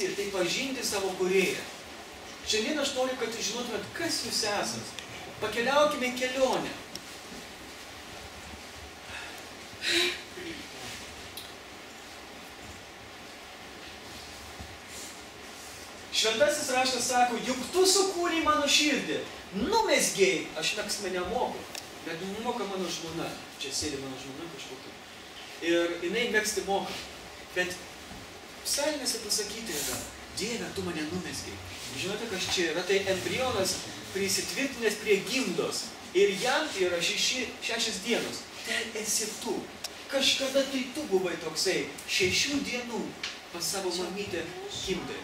misija, tai pažinti savo kūrėją. Šiandien aš noriu, kad žinotumėt, kas jūs esat. Pakeliaukime į kelionę. Šventasis raštas sako, juk tu sukūrei mano širdį, numezgėjai, aš megzti nemoku, bet moka mano žmona, čia sėdi mano žmona kažkokia, ir jinai megzti moka, bet psalmėse pasakyti yra, Dieve, tu mane numezgėjai. Žinote, kas čia yra, tai embrionas prisitvirtinęs prie gimdos, ir jam tai yra 6 dienos, ten esi tu. Kažkada tai tu buvai toksai 6 dienų pas savo mamytę gimdai.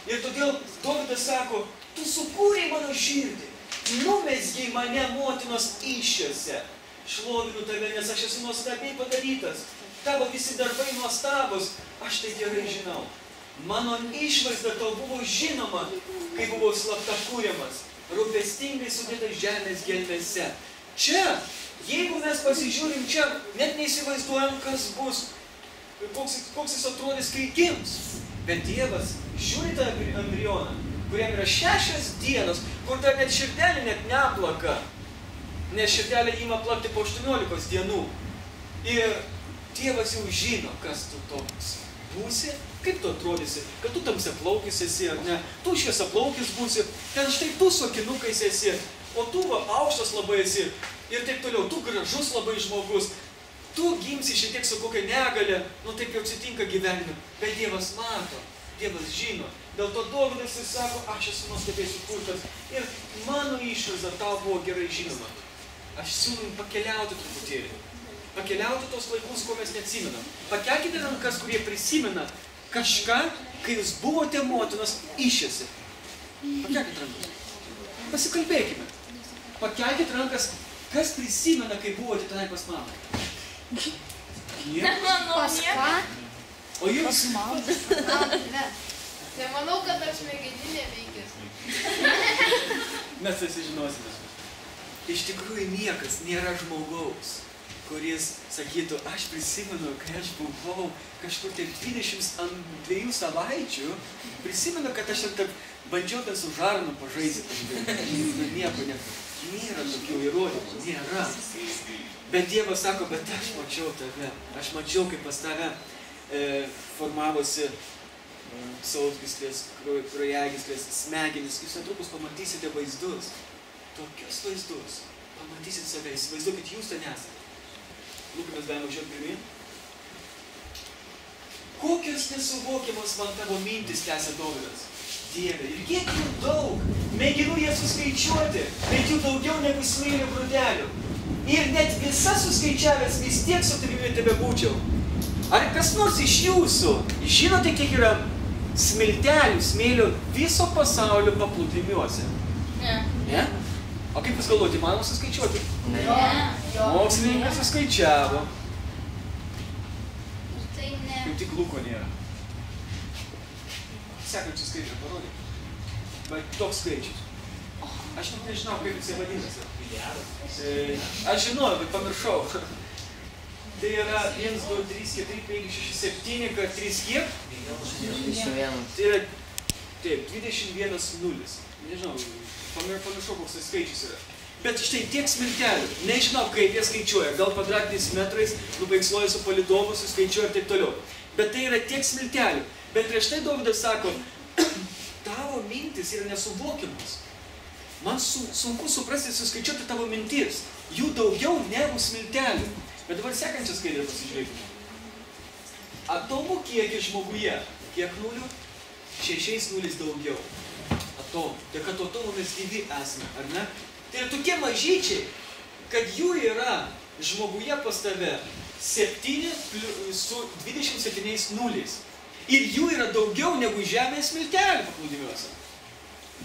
Ir todėl Dovydas sako, tu sukūrei mano širdį, numezgei mane motinos įsčiose. Šlovinu tave, nes aš esu nuostabiai padarytas. Tavo visi darbai nuostabus, aš tai gerai žinau. Mano išvaizda tau buvo žinoma, kai buvau slapta kūriamas, rūpestingai sudėtas žemės gelmėse. Čia, jeigu mes pasižiūrim čia, net neįsivaizduojam, kas bus, koks jis atrodys, kai gims. Bet Dievas žiūri tą embrioną, kuriam yra 6 dienos, kur dar net širdelė net neplaka, nes širdelė ima plakti po 18 dienų. Ir Dievas jau žino, kas tu toks būsi, kaip tu atrodysi, kad tu tamsiaplaukis esi, ar ne, tu šviesiaplaukis būsi, ten štai tu su akinukais esi, o tu aukštas labai esi, ir taip toliau, tu gražus labai žmogus, tu gimsi šiek tiek su kokia negalia, nu taip jau atsitinka gyvenime, bet Dievas mato, Dievas žino, dėl to Dovydas jis sako, aš esu nuostabiai sukurtas ir mano išvaizda tau buvo gerai žinoma. Aš siūlau pakeliauti truputėlį. Pakeliauti tos laikus, ko mes neatsimenam. Pakelkite rankas, kurie prisimena kažką, kai jūs buvote motinos įsčiose. Pakelkite rankas. Pasikalbėkime. Pakelkite rankas, kas prisimena, kai buvote tenai pas mamą. Pas ką? O jūs? Nemanau, kad aš smegeninė veikęs. Mes susižinosime. Iš tikrųjų niekas nėra žmogaus, kuris sakytų, aš prisimenu, kai aš buvau kažkur taip 22 savaičių, prisimenu, kad aš taip bandžiau ten su žarnu pažaisti. Nieko nėra tokių įrodymų, nėra. Bet Dievas sako, bet aš mačiau tave, aš mačiau, kaip pas tave formavosi sausgyslės, kraujagyslės, smegenys. Jūs netrukus pamatysite vaizdus, tokius vaizdus. Pamatysit save, įsivaizduokit, jūs ten esate. Lūkimės galime žiūrėti pirmin. Kokios nesuvokiamos man tavo mintis tęsia Dovydas? Dieve, ir kiek jų daug, mėginu ją suskaičiuoti, bet jų daugiau negu smėlio grūdelių. Ir net visas suskaičiavęs vis tiek su tavimi tebebūčiau. Ar kas nors iš jūsų žinote, kiek yra smiltelių, smėlio viso pasaulio paplūdimiuose? Ne. Ne? O kaip jūs galvojate, įmanoma suskaičiuoti? Ne. Mokslininkas suskaičiavo. Tai ne. Jau tik Luko nėra. Sekančius skaičius parodė. Bet toks skaičius. Aš net nežinau, kaip jisai vadinasi. Aš žinau, bet pamiršau. Tai yra 1, 2, 3, 4, 5, 6, 7, kad 3 kiek? 21. Tai yra, taip, 21 nulis. Nežinau, pamiršau, koks tai skaičius yra. Bet štai tiek smiltelių. Nežinau, kaip jie skaičiuoja. Gal kvadratiniais metrais, nubaiksluoja su palidovu, suskaičiuoja ir taip toliau. Bet tai yra tiek smiltelių. Bet prieš tai Dovydas sako, tavo mintis yra nesuvokiamas. Man sunku suprasti, suskaičiuoti tavo mintis. Jų daugiau negu smiltelių. Bet dabar sekančią skaidrę pasižiūrėkime. Atomų kiekis žmoguje. Kiek nulių? 6 nulis daugiau. Atomų. Tiek atomų mes gyvi esame, ar ne? Tai yra tokie mažyčiai, kad jų yra žmoguje pas tave 7 su 27 nuliais. Ir jų yra daugiau negu žemės smiltelių paplūdimiuose.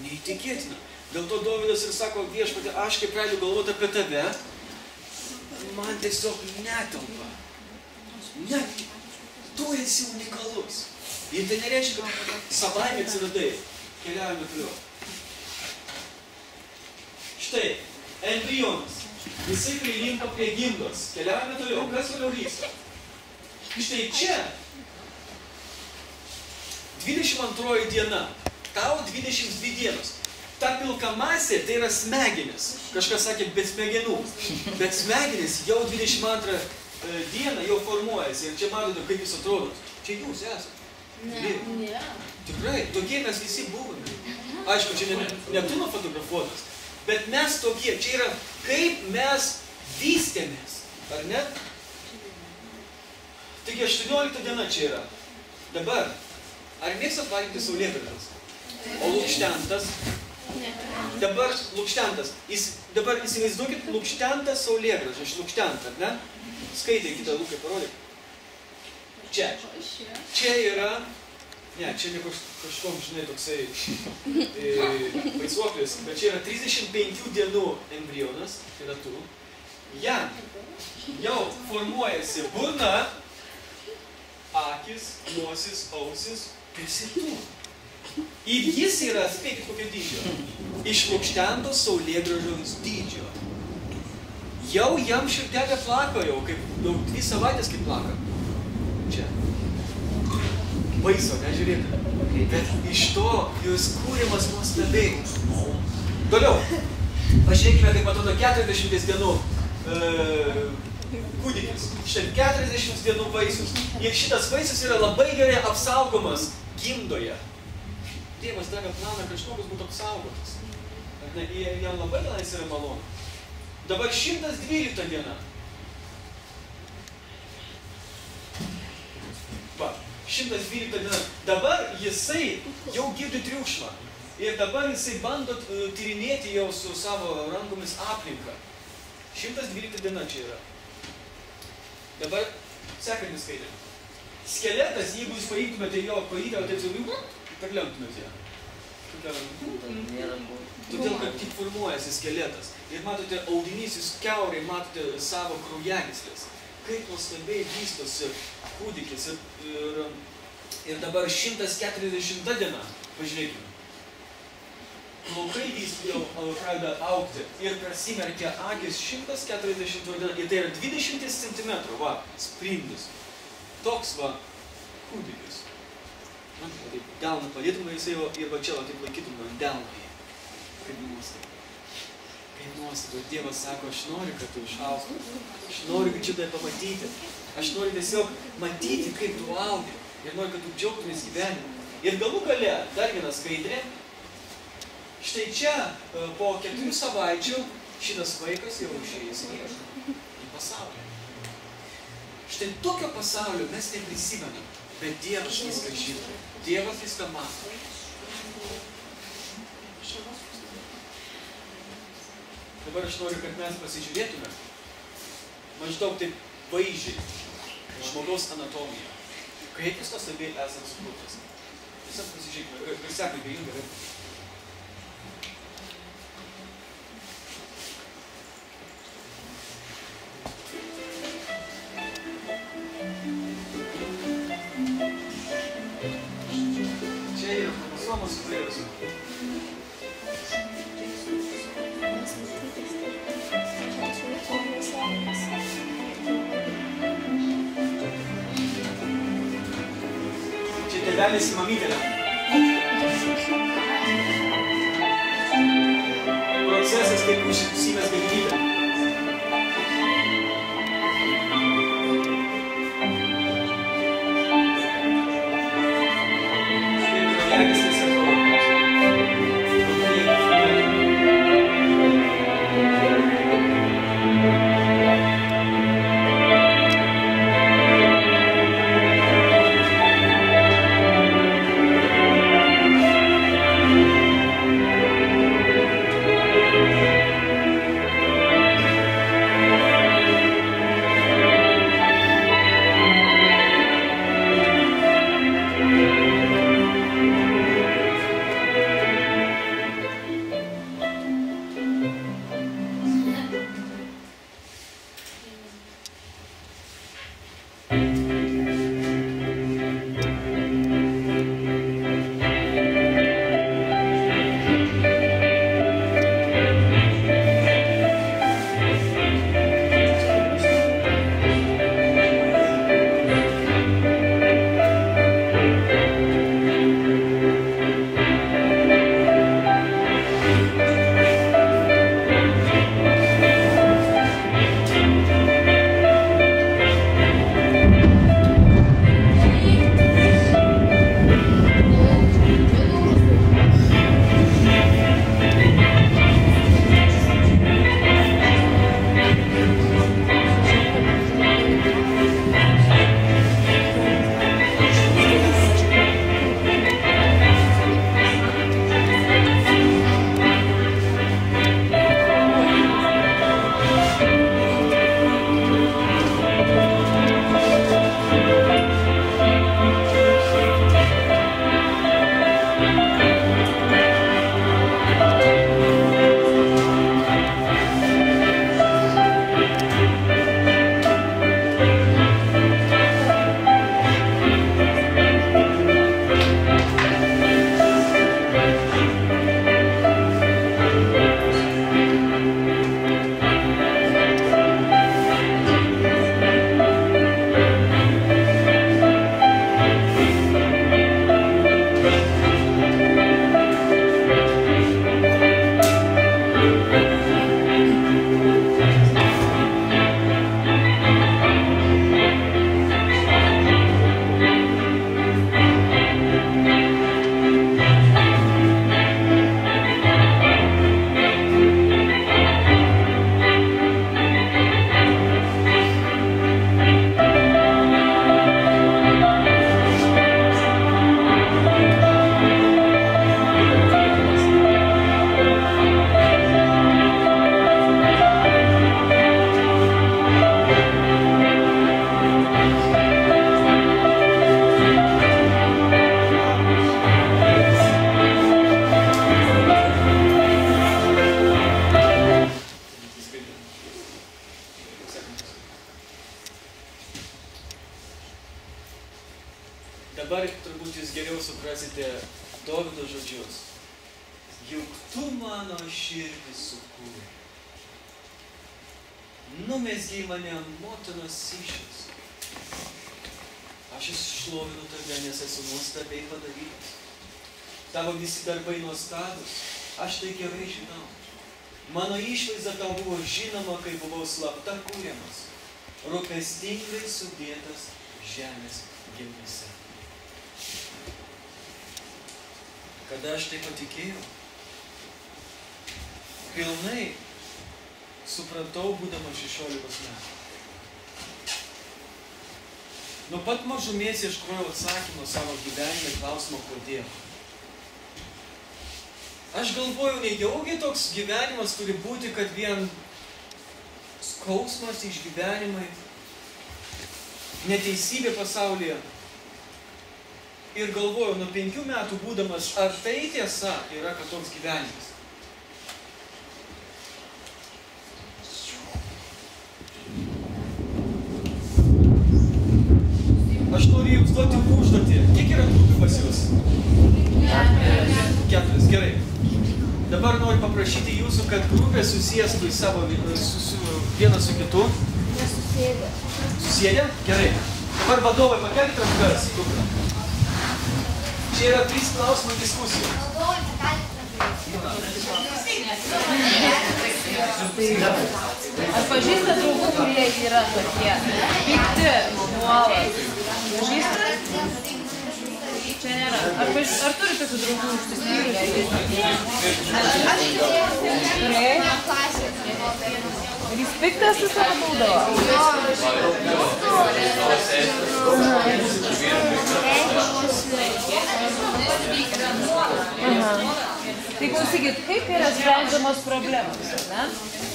Neįtikėtina. Dėl to Dovydas ir sako, viešpatie, aš kaip pradėjau galvoti apie tave, man tiesiog netelpa. Net tu esi unikalus. Ir tai nereiškia, kad savaime atsiradai. Keliaujame toliau. Štai, embrionas. Jisai prilimpa prie gimdos. Keliaujame toliau. Kas toliau vyksta? Štai čia 22 diena. Tau 22 dienos. Ta pilka masė tai yra smegenis. Kažkas sakė, bet smegenų. Bet smegenis jau 22 dieną jau formuojasi. Ir čia matote, kaip jūs atrodo. Čia jūs esate. Ne. Tikrai, tokie mes visi buvome. Aišku, čia ne tu nufotografuotas. Bet mes tokie. Čia yra, kaip mes vystėmės. Ar ne? Taigi 18 diena čia yra. Dabar, ar mėgstat valgyti saulėgrąžas? O lukštentas? Dabar lukštentas. Dabar įsivaizduokit lukštentas saulėgrąžas. Lukštentą, ne? Skaitykite, Lukai, parodyk. Čia. Čia yra... Ne, čia ne kažkom, žinai, toksai vaisuoklis. Bet čia yra 35 dienų embrionas. Tai yra tu. Jam jau formuojasi burna, akis, nosis, ausis, esi tu. Ir jis yra, spėkit kokio dydžio, išlukštentos saulėgrąžos dydžio. Jau jam širdelė plaka jau, kaip jau 2 savaitės kaip plaka. Čia. Baiso, nežiūrėti. Bet iš to jūs kūrimas nuostabiai. Toliau. Pažiūrėkime, kaip atrodo 40 dienų kūdikis. Štai 40 dienų vaisius. Ir šitas vaisius yra labai gerai apsaugomas gimdoje. Dievas davė planą, kad žmogus būtų apsaugotas. Jam labai jis yra malonu. Dabar 112 diena. Va, 112 diena. Dabar jisai jau girdi triukšmą. Ir dabar jisai bando tyrinėti jau su savo rankomis aplinką. 112 diena čia yra. Dabar sekantis skaitė. Skeletas, jeigu jūs paimtumėte jo kojytę, taip jau perlenktumėte ją. Todėl, kad tik formuojasi skeletas. Ir matote, audinys, jūs kiaurai matote savo kraujagyslės. Kaip nuostabiai vystosi kūdikis. Ir dabar 140 diena. Pažiūrėkime. Plaukai jau pradeda augti ir prasimerkia akis 140 diena. Ir tai yra 20 cm, va, sprindis. Toks, va, kūdikis. Taip, delną padėtume jisai ir va čia, va, taip laikytume ant delno. Kaip nuostabu. Kaip nuostabu. Ir Dievas sako, aš noriu, kad tu išaugtum. Aš noriu, kad šitą pamatyti. Aš noriu tiesiog matyti, kaip tu augi. Ir noriu, kad tu džiaugtumės gyvenimu. Ir galų gale, dar viena skaidrė. Štai čia, po 4 savaičių, šitas vaikas jau išėjęs į pasaulį. Štai tokio pasaulio mes neprisimenam. Bet Dievas viską žino. Dievas viską mato. Dabar aš noriu, kad mes pasižiūrėtume maždaug taip vaizdžiai žmogaus anatomiją. Kaip jis nuostabiai esat sukurtas. Visam pasižiūrėkime. Ir sekai, bei jum gerai. Tėvelis į mamytelę. Procesas kaip užsimės galimybę. Dabar turbūt jūs geriau suprasite Dovydo žodžius. Juk tu mano širdį sukūrei. Numezgei mane motinos įsčios. Aš šlovinu tave, nes esu nuostabiai padarytas. Tavo visi darbai nuostabūs, aš tai gerai žinau. Mano išvaizda tau buvo žinoma, kai buvau slapta kūriamas, rūpestingai sudėtas žemės gelmėse. Kada aš tai patikėjau, pilnai supratau, būdamas 16 metų. Nuo pat mažumės ieškojau atsakymo savo gyvenime klausimą, kodėl. Aš galvoju, nejaugi toks gyvenimas turi būti, kad vien skausmas, išgyvenimai, neteisybė pasaulyje. Ir galvoju, nuo 5 metų būdamas, ar tai tiesa yra, kad toks gyvenimas. Aš noriu jums duoti užduotį. Kiek yra grupių pas jūs? 4. Gerai. Dabar noriu paprašyti jūsų, kad grupė susėstų į savo vieną su kitu. Nesusėdę. Susėdę? Gerai. Dabar vadovai, pakelkit rankas. Čia yra 3 klausimai diskusijų. Ar pažįstat draugų, kurie yra tokie pikti nuolat? Pažįstat? Čia nėra. Ar turi tokių draugų užsispyrusių? Ir jis piktas visada būdavo? Tai klausykit, kaip yra sprendžiamos problemos, ne?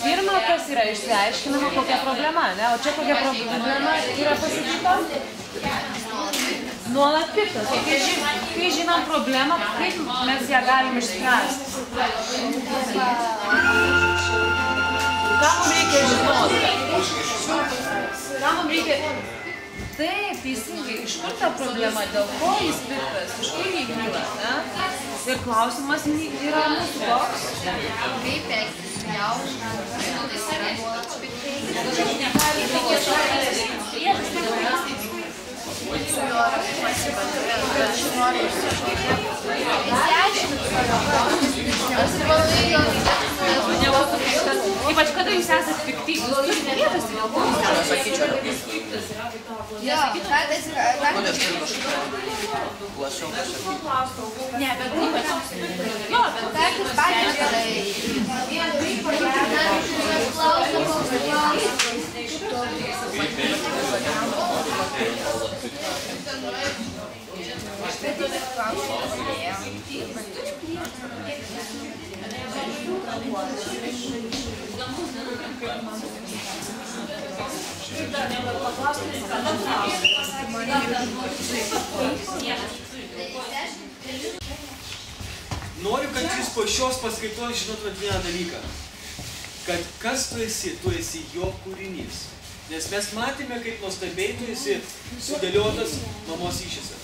Pirma, kas yra išsiaiškinama, kokia problema, ne? O čia kokia problema yra pasakyta? Nuolat piktas. Kai žinom problemą, kaip mes ją galim išspręsti? Ką mums reikia žinoti? Ką mums reikia... Taip, teisingai, iš kur ta problema, dėl ko jis piktas, iš kur jį kyla, ne? Ir klausimas yra mūsų toks. Kaip elgtis su jaunu, jis yra nuolat Ypač kada jūs esat pikti, jūs turite priežastį, dėl ko jūs esat piktas. Jo, kartais Ne, bet ypač. Jo, bet kartais patys Noriu, kad jūs po šios paskaitos žinotumėt vieną dalyką. Kad kas tu esi jo kūrinys. Nes mes matėme, kaip nuostabiai tu esi sudėliotas mamos įsčiose.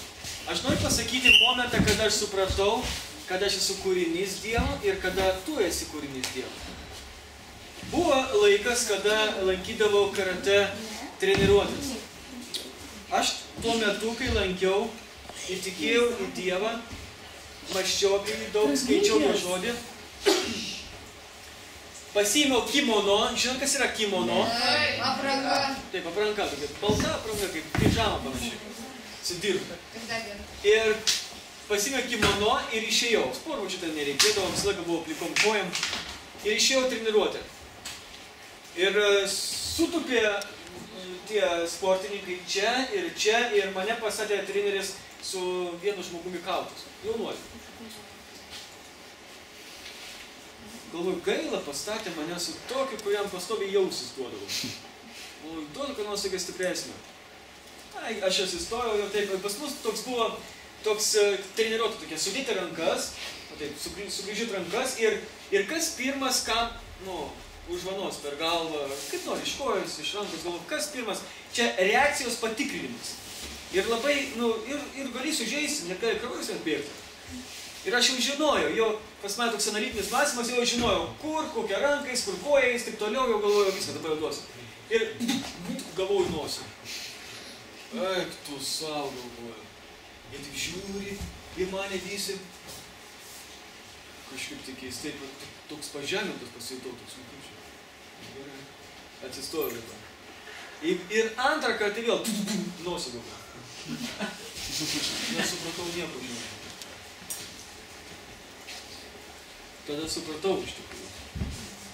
Aš noriu pasakyti momentą, kada aš supratau, kad aš esu kūrinys Dievo ir kada tu esi kūrinys Dievo. Buvo laikas, kada lankydavau karate treniruotis. Aš tuo metu, kai lankiau, įtikėjau į Dievą, mąsčiau apie jį daug, skaičiau jo žodį. Pasiėmiau kimono, žinot, kas yra kimono? apranga. Taip, apranga, tokia balta apranga, kaip pižama panašiai, su dirba. Ir pasiėmiau kimono ir išėjau. Sportbačių ten nereikėdavo, visą laiką buvo plikom kojam. Ir išėjau treniruoti. Ir sutupė tie sportininkai čia ir mane pastatė treneris su vienu žmogumi kautis. Jaunuoliu. Galvoju, gaila pastatė mane su tokiu, kuriam pastoviai jausis duodavo. Galvoju, duodu, kad nors tokia stipresnė. Aš atsistojau jau taip, pas mus toks buvo, treniruotų tokie, sudėti rankas, taip, sugrįžyti rankas ir kas pirmas, kam, už vanos per galvą, kaip nori, iš kojos, iš rankos, galvoju, kas pirmas, čia reakcijos patikrinimas. Ir labai, ir gali sužeisti, negali kraujas atbėgti. Ir aš jau žinojau, jau pas mane toks analitinis mąstymas, jau žinojau, kur, kokia rankais, kur kojais, taip toliau, jau galvojau viską, dabar jau duosiu. Ir galvoju nosį. Eik, tu savo galvoju. Jie tik žiūri į mane visi. Kažkaip tik keistai, toks pažemintas pasijutau, toks nukučiai. Atsistoju vietą. Ir antrą kartą vėl nosį galvoju. Nesupratau nieko, žinau. Tada supratau iš tikrųjų.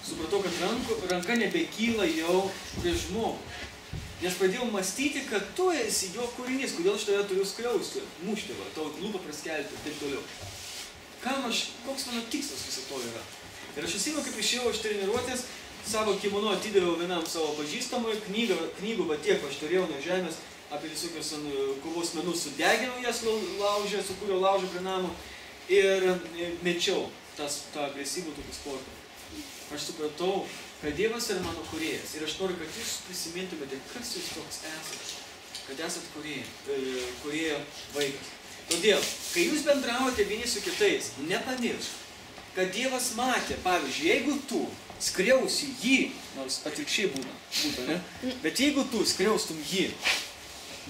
Supratau, kad ranka nebekyla jau prieš žmogų. Nes pradėjau mąstyti, kad tu esi jo kūrinys, kodėl aš tave turiu skriausti, mušti, tavo lūpą praskelti ir taip toliau. Koks mano tikslas viso to yra? Ir aš atsimenu, kaip išėjau iš treniruotės, savo kimono atidaviau vienam savo pažįstamui, knygų va tiek aš turėjau nuo žemės, apie visokius kovos menus sudeginau jas laužę, sukūriau laužą prie namo ir mečiau tą agresyvų tokį sportą. Aš supratau, kad Dievas yra mano kūrėjas ir aš noriu, kad jūs prisimintumėte, kas jūs toks esate, kad esat kūrėjo vaikas. Todėl, kai jūs bendraujate vieni su kitais, nepamiršk, kad Dievas matė, pavyzdžiui, jeigu tu skriausi jį, nors atvirkščiai būtų, ne? Bet jeigu tu skriaustum jį,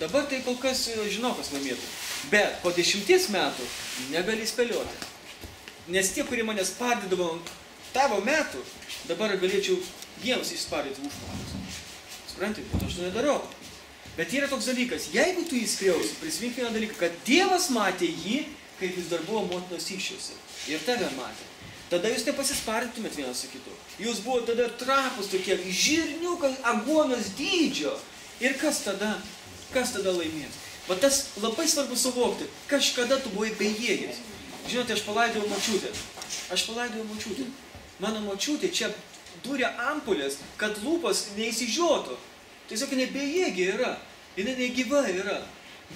dabar tai kol kas žinau, kas laimėtų. Bet po 10 metų negali spėlioti. Nes tie, kurie mane spardydavo tavo metų, dabar galėčiau jiems išspardyti užpakalus. Suprantate, bet aš to nedarau. Bet yra toks dalykas, jeigu tu jį skriausi, prisimink vieną dalyką, kad Dievas matė jį, kaip jis dar buvo motinos įsčiose. Ir tave matė. Tada jūs nepasispardytumėt vienas su kitu. Jūs buvo tada trapus tokie, žirniukas, aguonos dydžio. Ir kas tada? Kas tada laimės? Va tas labai svarbu suvokti, kažkada tu buvai bejėgis. Žinote, aš palaidojau močiutę. Mano močiutė čia durė ampulės, kad lūpas neįsižiotų. Tiesiog jinai bejėgė yra. Jinai negyva yra.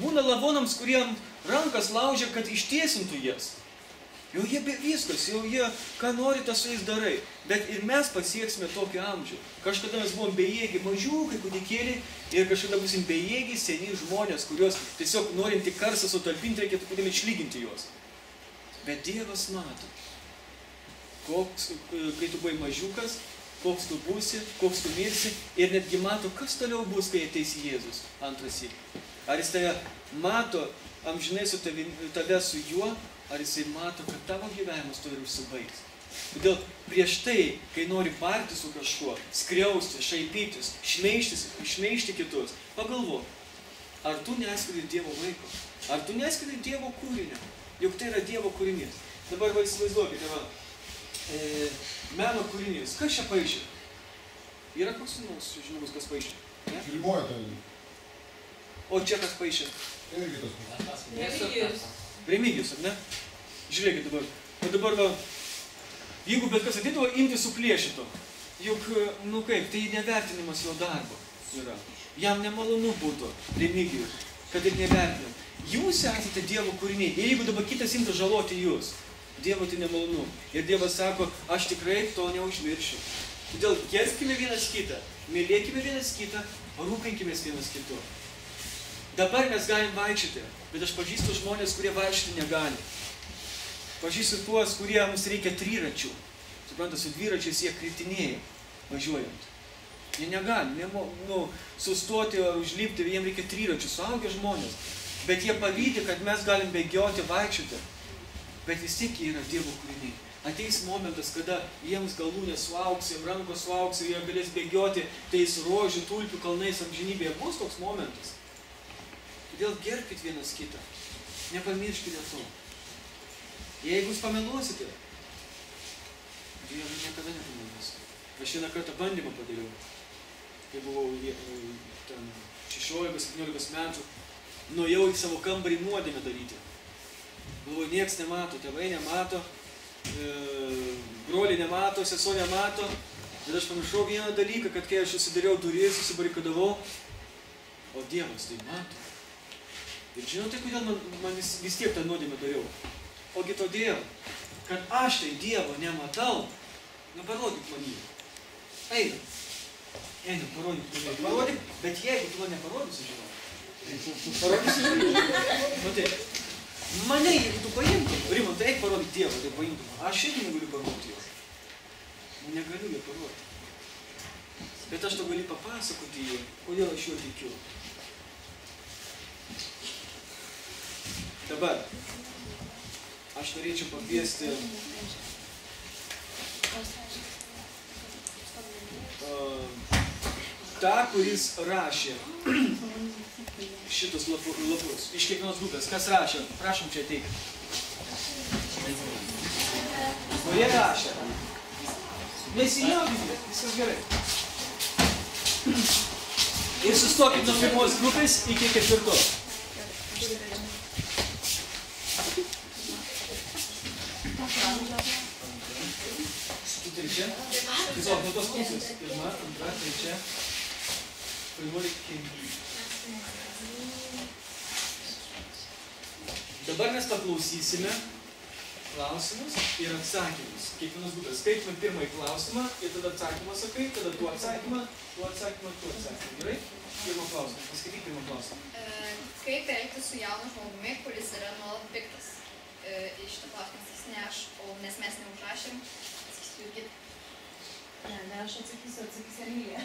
Būna lavonams, kuriem rankas laužia, kad ištiesintų jas. Jau jie viskas, jau jie, ką nori, tas su jais darai. Bet ir mes pasieksime tokį amžių. Kažkada mes buvom bejėgiai, mažiukai, kūdikėliai, ir kažkada busim bejėgiai, seni žmonės, kuriuos tiesiog norint tik karsą sutalpinti, reikia truputėlį išlyginti juos. Bet Dievas mato, kai tu buvai mažiukas, koks tu būsi, koks tu mirsi, ir netgi mato, kas toliau bus, kai ateis Jėzus antrąsyk. Ar jis tave mato amžinai su tave su juo, ar jisai mato, kad tavo gyvenimas to ir užsibaigs. Todėl prieš tai, kai nori barti su kažkuo, skriausti, šaipytis, šmeižti kitus, pagalvok, ar tu neskiri Dievo vaiko, ar tu neskiri Dievo kūrinio, juk tai yra Dievo kūrinys. Dabar įsivaizduokite, meno kūrinys, kas čia paišė? Yra koks nors žinomas, kas paišė? Riboja tai. O čia kas paišė? Irgi tas. Remigijus. Remigijus, ar ne? Žiūrėkit dabar. O dabar, jeigu bet kas ateitų, imti suplėšito. Juk, tai nevertinimas jo darbo yra. Jam nemalonu būtų, Remigijus, kad ir nevertinam. Jūs esate Dievo kūriniai. Ir jeigu dabar kitas imtų žaloti jūs, Dievo tai nemalonu. Ir Dievas sako, aš tikrai to neužmiršiu. Todėl gerbkime vienas kitą, mylėkime vienas kitą, rūpinkimės vienas kitu. Dabar mes galim vaikščioti, bet aš pažįstu žmonės, kurie vaikščioti negali. Pažįstu tuos, kuriems reikia triračių. Suprantate, su dviračiais jie kritinėja, važiuojant. Jie negali, sustoti ar užlipti, jiems reikia triračių, suaugę žmonės. Bet jie pavydi, kad mes galim bėgioti, vaikščioti. Bet vis tiek jie yra Dievo kūriniai. Ateis momentas, kada jiems galūnė suaugs, rankos suaugs ir jie galės bėgioti tais rožių, tulpių kalnais amžinybėje. Bus toks momentas. Todėl gerbkit vienas kitą. Nepamirškite to. Jeigu jūs pameluosite, Dievui niekada nepameluos. Aš vieną kartą bandymą padariau. Kai buvau 16-17 metų, nuėjau į savo kambarį nuodėmę daryti. Galvoju, nieks nemato, tėvai nemato, broliai nemato, sesuo nemato. Bet aš pamiršau vieną dalyką, kad kai aš susidariau duris, susibarikadavau, o Dievas tai mato. Ir žinote, kodėl man vis tiek tą nuodėmę dariau? Ogi todėl, kad aš tai Dievo nematau, parodyk man jį. Einam, parodyk, bet jeigu tu man neparodysi, žinau, Parodysiu. Nu tai, mane jeigu tu paimtum, Rimantai, eik parodyk Dievą, tai paimtum. Aš irgi negaliu parodyti jo. Negaliu jo parodyti. Bet aš tau galiu papasakoti jį, kodėl aš juo tikiu. Dabar, aš norėčiau pakviesti tą, kuris rašė šitus lapus. Iš kiekvienos grupės. Kas rašė? Prašom čia ateik. Kurie rašė? Nesijaudykite, viskas gerai. Ir sustokit nuo pirmos grupės iki ketvirtos. Tu trečia? Tiesiog nuo tos pusės. Pirma, antra, trečia. 11. Dabar mes paklausysime klausimus ir atsakymus. Kiekvienos grupės. Skaitome pirmąjį klausimą ir tada atsakymą sakai, tada tu atsakymą, tu atsakymą. Gerai? Pirmą klausimą. Paskaityk pirmą klausimą. Kaip elgtis su jaunu žmogumi, kuris yra nuolat piktas? Iš šitą klausimą jis ne aš, nes mes neužrašėm. Atsakysiu Jurgita. Ne, aš atsakysiu Emilija.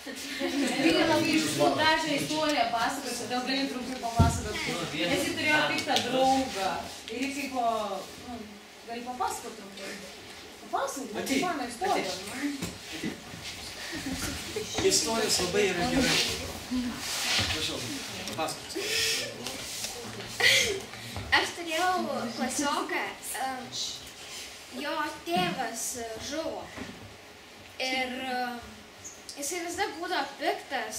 Emilija labai gražią istoriją pasakos, todėl galim trumpai papasakoti. Nes jis turėjo piktą draugą. Ir jis kaip, gali papasakoti trumpai. Papasakoti, mano istoriją. Istorijos labai yra gerai. Prašau, papasakoti. Aš turėjau klasioką, jo tėvas žuvo. Ir jisai visada būdavo piktas,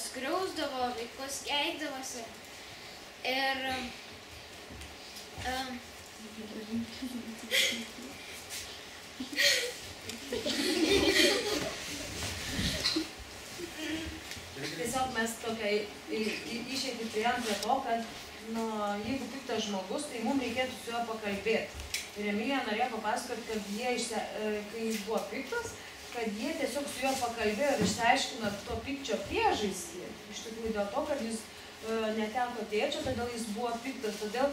skriausdavo vaikus, keikdavosi. Ir tiesiog mes tokią išeitį turėjom prie to, kad jeigu piktas žmogus, tai mums reikėtų su juo pakalbėti. Ir Emilija norėjo papasakoti, kad jie, kai jis buvo piktas, kad jie tiesiog su juo pakalbėjo ir išsiaiškino to pykčio priežastį. Iš tikrųjų dėl to, kad jis neteko tėčio, todėl jis buvo piktas. Todėl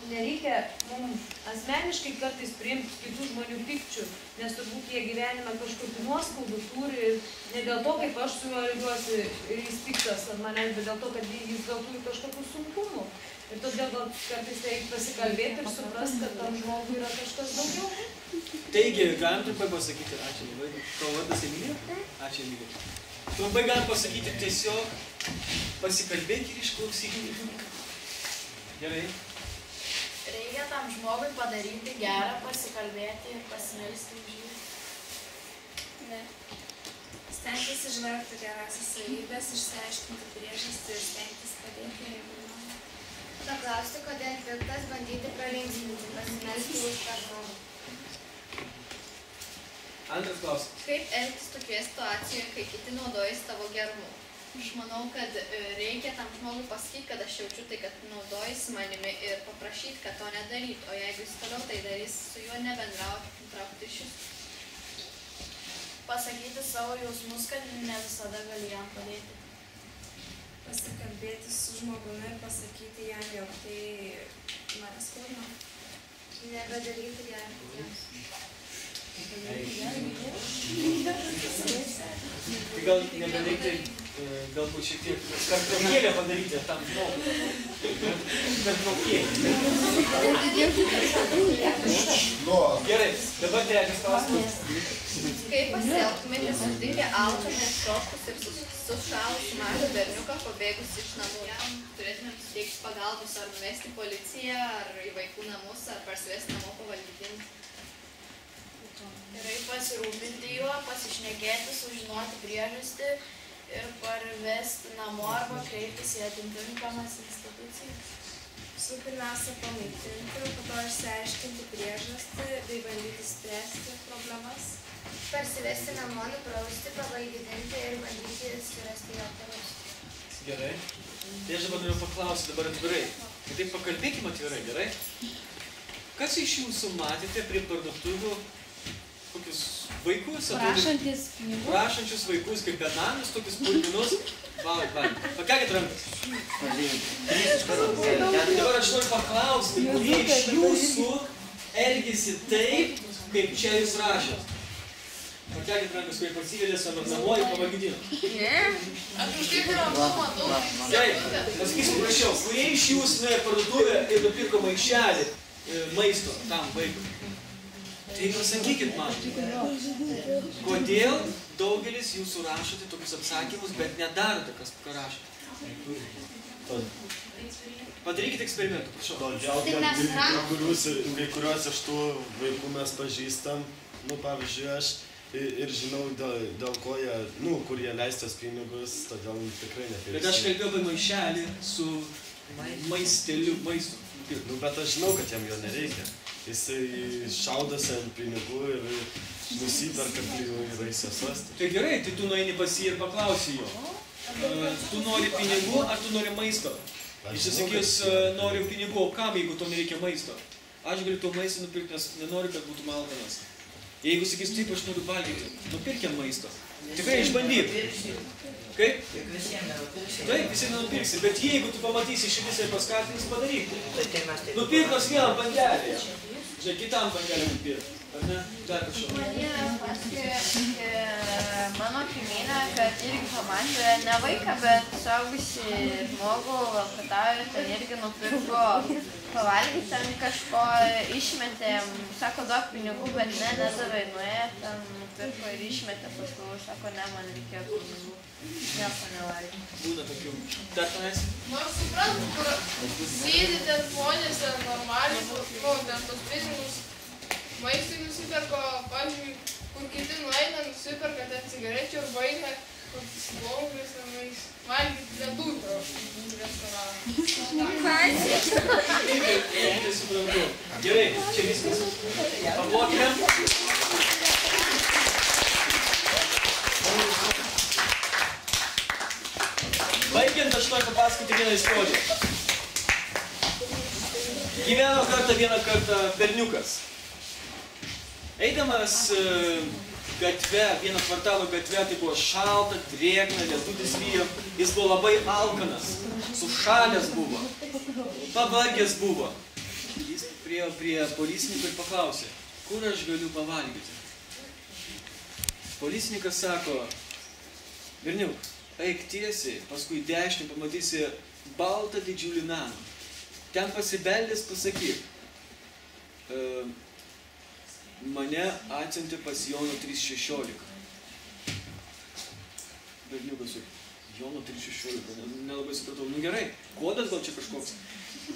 nereikia mums asmeniškai kartais priimti kitų žmonių pykčių, nes turbūt jie gyvenime kažkokių nuoskaudų turi ir ne dėl to, kaip aš su juo elgiuosi ir jis piktas ant manęs, bet dėl to, kad jis gal turi kažkokių sunkumų. Ir todėl gal kartais reikia pasikalbėti ir suprasti, kad tam žmogui yra kažkas daugiau. Taigi, galim trumpai pasakyti, ačiū labai. Tavo vardas Emilija? Ačiū Emilija. Trumpai galim pasakyti tiesiog pasikalbėti ir išklausyti. Gerai. Reikia tam žmogui padaryti gerą, pasikalbėti ir pasimelsti už jį. ne. Stengtis išvengti gerasias savybės, išsiaiškinti priežastį ir stengtis padėti, jeigu įmanoma. Paklausti, kodėl piktas, bandyti pralinksminti, pasimelsti už tą žmogų. Antras klausimas. Kaip elgtis tokioje situacijoje, kai kiti naudojasi tavo gerumu? Aš manau, kad reikia tam žmogui pasakyti, kad aš jaučiu tai, kad naudojasi manimi ir paprašyti, kad to nedarytų. O jeigu jis toliau tai darys, su juo nebendrauti, nutraukti iš jūsų. Pasakyti savo jausmus, kad ne visada gali jam padėti. Pasikalbėti su žmogumi ir pasakyti jam, jog tai mane skaudina. Nebedaryti jam kitiems. Tai gal nebereikia, galbūt šiek tiek kartraukėlę padaryti tam žmogui. Kartraukėlę. Gerai, dabar trečias klausimas. Kaip pasielgtumėte sutikę alkaną, ištroškus ir sušalusį mažą berniuką pabėgus iš namų? Turėtumėm suteikti pagalbos ar nuvesti policiją, ar į vaikų namus, ar parsivesti namo pavaldyti. Gerai pasirūpinti juo, pasišnekėti, sužinoti priežastį ir parvesti namo arba kreiptis į atitinkamas institucijas. Visų pirmiausia pamaitinti, po to išsiaiškinti priežastį bei bandyti spręsti problemas. Parsivesti namo, nuprausti, pavalgydinti ir bandyti surasti jo tėvus. Gerai. Tai aš dabar noriu paklausyti dabar atvirai. Tai pakalbėkime atvirai, gerai? Kas iš jūsų matėte prie parduotuvių tokius vaikus, Prašantis pinigų. prašančius vaikus kaip benamius, tokius purvinus. Valant. Pakelkit rankas. Dabar aš noriu paklausti, kurie iš jūsų elgėsi taip, kaip čia jūs rašėt. Pakelkit rankas, kurie pasivedė savo namo ir pavagydino. Aš kažkaip ir matau. Gerai, pasakysiu prašiau, kurie iš jūsų nuėjo parduotuvę ir nupirko maišelį maisto tam vaikui? Tai pasakykit man, kodėl daugelis jūsų rašote tokius atsakymus, bet nedarote, ką rašote? Padarykit eksperimentų, prašau. Todėl, kad kai kuriuos iš tų vaikų mes pažįstam, pavyzdžiui, aš ir žinau, dėl ko jie, kur jie leistos pinigus, todėl tikrai nepirksiu. Bet aš kalbėjau apie maišelį su maisteliu, maistu. Bet aš žinau, kad jam jo nereikia. Jisai šaudosi ant pinigų ir nusiperka pinigų ir įsisasti. Tai gerai, tai tu nueini pas jį ir paklausi jo. Tu nori pinigų ar tu nori maisto? Jis sakys, noriu pinigų, o kam, jeigu to nereikia maisto? Aš galiu to maisto nupirkti, nes nenoriu, kad būtų alkanas. Jeigu sakys, taip, aš noriu valgyti, nupirk jam maisto. Tikrai išbandyk. Kaip? Taip, visi nenupirksi, bet jeigu tu pamatysi širdis ir paskatins, padaryk. Nupirk nors vieną bandelę. Žinai, kitam bandelę nupirk. Ar ne? Dar prašau. Mane pasakė mano kaimynė, kad irgi pamatė ne vaiką, bet suaugusį žmogų, valkatauja, ten irgi nupirko pavalgyti, ten kažko išmetė, sako, duok pinigų, bet nedavė, nuėjo, ten nupirko ir išmetė paskui, sako, ne, man reikėjo pinigų, nieko nevalgyti. Būna tokių. Dar tenais? Nors suprantu, kur sėdi ten žmonės, normaliai, ten tos pinigus maistui nusiperko, pavyzdžiui, kur kiti nueina, nusiperka ten cigarečių ir vaiką, kur slaugas, valgyti ledų restoraną. Tai suprantu. Gerai, čia viskas. Paplokime. Baigiant, aš noriu papasakoti vieną istoriją. Gyveno vieną kartą berniukas. Eidamas gatve, vieno kvartalo gatve, tai buvo šalta, drėgna, lietutis vyjo, jis buvo labai alkanas, sušalęs buvo, pavargęs buvo. Jis priėjo prie policininkų ir paklausė, kur aš galiu pavalgyti. Policininkas sako, berniuk, eik tiesiai, paskui dešinį pamatysi baltą didžiulį namą. Ten pasibeldęs pasakyk, mane atsiuntė pas Jono 3.16. Berniukas, Jono 3.16, nelabai supratau. Gerai, kodas gal čia kažkoks.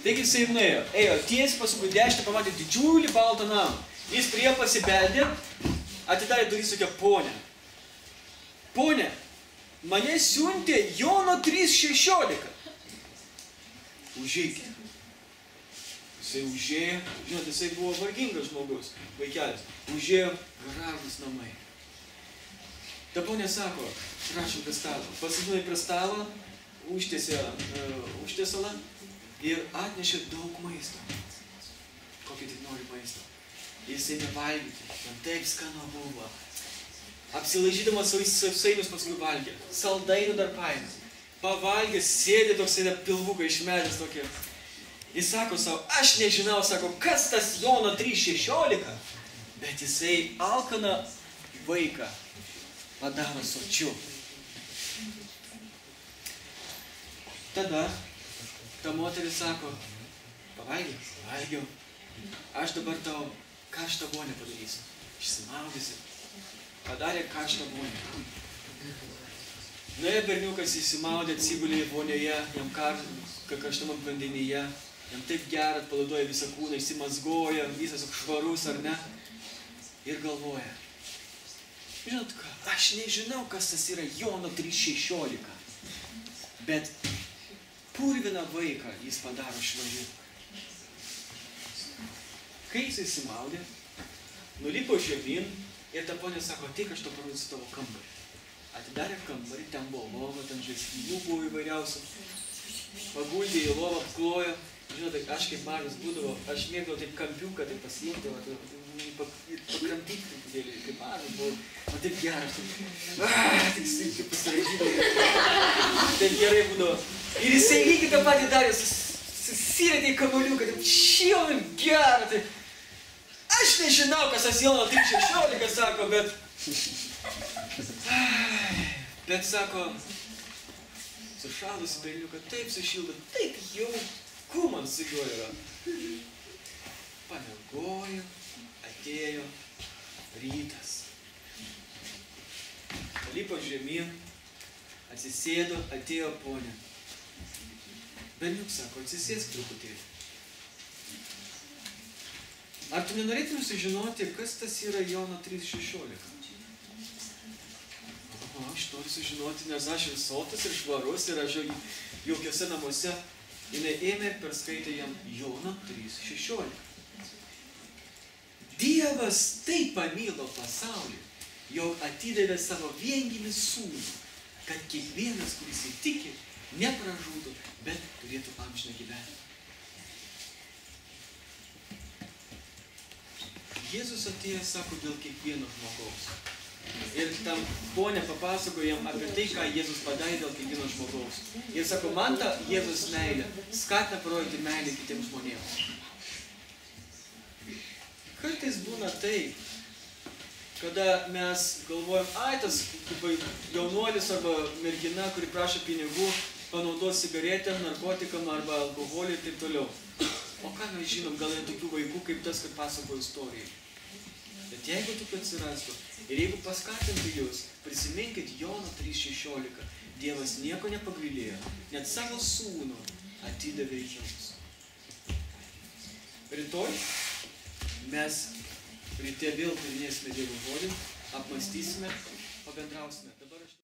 Taigi jisai nuėjo, ėjo tiesiai, paskui dešinį pamatė didžiulį baltą namą. Jis prie pasibeldė, atidarė duris, sakė, ponė. Ponė, mane siuntė Jono 3.16. Užeikite. Jisai užėjo, žinot, jisai buvo vargingas žmogus, vaikelis. Užėjo gražūs namai. Ta ponė sako, prašom prie stalo. Pasodino prie stalo, užtiesalą ir atnešė daug maisto. Kokį tik nori maisto. Jisai nevalgyti, ten taip skanu buvo. Apsilaižydamas sausainius paskui valgė. Saldainių dar paėmė. Pavalgė, sėdė toksai pilvuką išmetęs tokį. Jis sako savo, aš nežinau, sako, kas tas Jono 3.16, bet jisai alkaną vaiką padaro sočiu. Tada ta moteris sako, pavalgiau, aš dabar tau karštą vonę padarysiu. Išsimaudysi. Padarė karštą vonę. Nuėjo berniukas, įsimaudė, atsigulė vonioje, jam karštamam vandenyje. Jam taip gera, atpalaiduoja visą kūną, išsimazgoja, visas švarus ar ne. Ir galvoja, žinot ką, aš nežinau, kas tas yra Jono 3.16, bet purviną vaiką jis padaro švariu. Kai jis įsimaudė, nulipo žemyn ir ta ponė sako, ateik, aš to parodysiu tavo kambarį. Atidarė kambarį, ten buvo lova, ten žaislų buvo įvairiausių. Paguldė į lovą, apklojo, Žinote, aš kaip mažas būdavo, aš mėgdavau taip kampiuką, taip pasiimti, pakramtyti truputėlį, kaip mažas buvau. O taip geras, taip pasiražydavau. Taip gerai būdavo. Ir jisai lygiai tą patį darė, susirėtė į kamuoliuką, taip šilą gerą. Taip. Aš nežinau, kas tas Jono 3:16 sako, bet sako, sušalus perliuką, taip sušildo, taip jauku man su juo yra. Pamiegoju, atėjo rytas. Lipo žemyn, atsisėdo, atėjo ponė. Berniuk sako, atsisėsk truputėlį. Ar tu nenorėtum sužinoti, kas tas yra Jono 3:16? Aš noriu sužinoti, nes aš ir sotus, ir švarus, ir aš jaukiuose namuose. Jinai ėmė ir perskaitė jam Jono 3:16. Dievas taip pamilo pasaulį, jog atidavė savo viengimį sūnų, kad kiekvienas, kuris įtiki, nepražūtų, bet turėtų amžiną gyvenimą. Jėzus atėjo, sako, dėl kiekvieno žmogaus. Ir tam ponė papasakojo jam apie tai, ką Jėzus padarė dėl kiekvieno žmogaus. Ir sako, man ta Jėzus meilė skatina parodyti meilę kitiems žmonėms. Kartais būna taip, kada mes galvojam, tas jaunuolis arba mergina, kuri prašo pinigų, panaudos cigaretėm, narkotikam arba alkoholį ir taip toliau. O ką mes žinom, gal yra tokių vaikų, kaip tas, kad pasako istorijai. Bet jeigu tik atsirastų ir jeigu paskatintų jūs, prisiminkit Jono 3:16. Dievas nieko nepagailėjo, net savo sūnų atidavė jums. Rytoj mes ryte vėl tyrinėsime Dievo žodį, apmąstysime, pabendrausime.